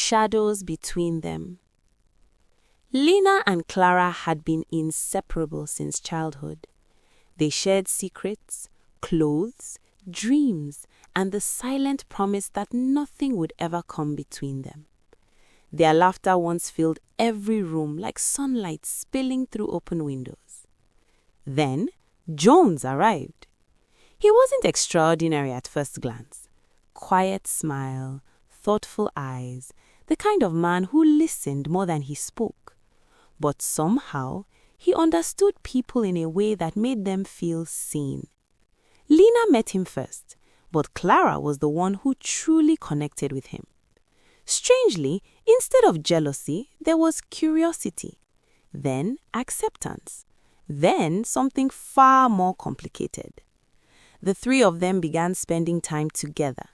shadows between them. Lena and Clara had been inseparable since childhood. They shared secrets, clothes, dreams, and the silent promise that nothing would ever come between them. Their laughter once filled every room like sunlight spilling through open windows. Then, Jones arrived. He wasn't extraordinary at first glance. Quiet smile, thoughtful eyes, the kind of man who listened more than he spoke. But somehow, he understood people in a way that made them feel seen. Lena met him first, but Clara was the one who truly connected with him. Strangely, instead of jealousy, there was curiosity, then acceptance, then something far more complicated. The three of them began spending time together.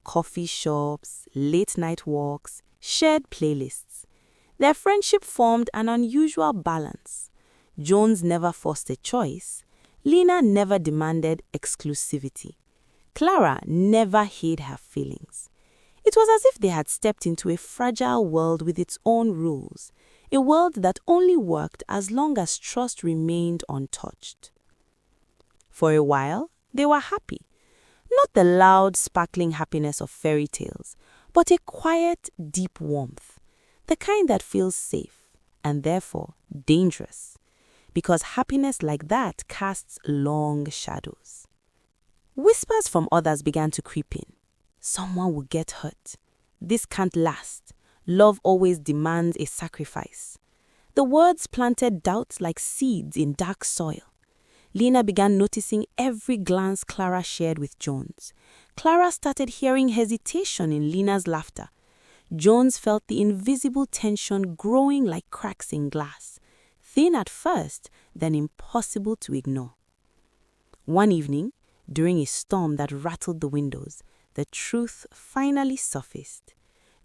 Coffee shops, late-night walks, shared playlists. Their friendship formed an unusual balance. Jones never forced a choice. Lena never demanded exclusivity. Clara never hid her feelings. It was as if they had stepped into a fragile world with its own rules, a world that only worked as long as trust remained untouched. For a while, they were happy. Not the loud, sparkling happiness of fairy tales, but a quiet, deep warmth, the kind that feels safe and therefore dangerous, because happiness like that casts long shadows. Whispers from others began to creep in. Someone will get hurt. This can't last. Love always demands a sacrifice. The words planted doubts like seeds in dark soil. Lena began noticing every glance Clara shared with Jones. Clara started hearing hesitation in Lena's laughter. Jones felt the invisible tension growing like cracks in glass, thin at first, then impossible to ignore. One evening, during a storm that rattled the windows, the truth finally surfaced.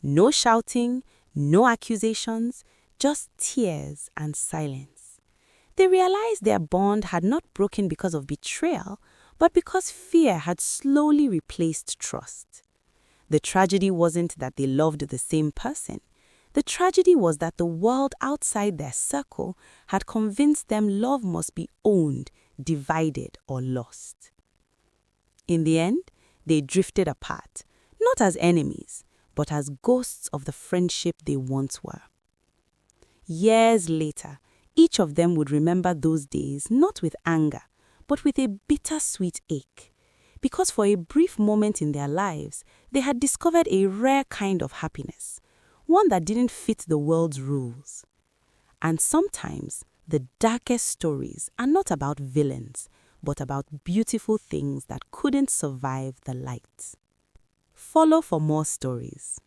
No shouting, no accusations, just tears and silence. They realized their bond had not broken because of betrayal, but because fear had slowly replaced trust. The tragedy wasn't that they loved the same person. The tragedy was that the world outside their circle had convinced them love must be owned, divided, or lost. In the end, they drifted apart, not as enemies, but as ghosts of the friendship they once were. Years later, each of them would remember those days not with anger, but with a bittersweet ache, because for a brief moment in their lives, they had discovered a rare kind of happiness, one that didn't fit the world's rules. And sometimes, the darkest stories are not about villains, but about beautiful things that couldn't survive the light. Follow for more stories.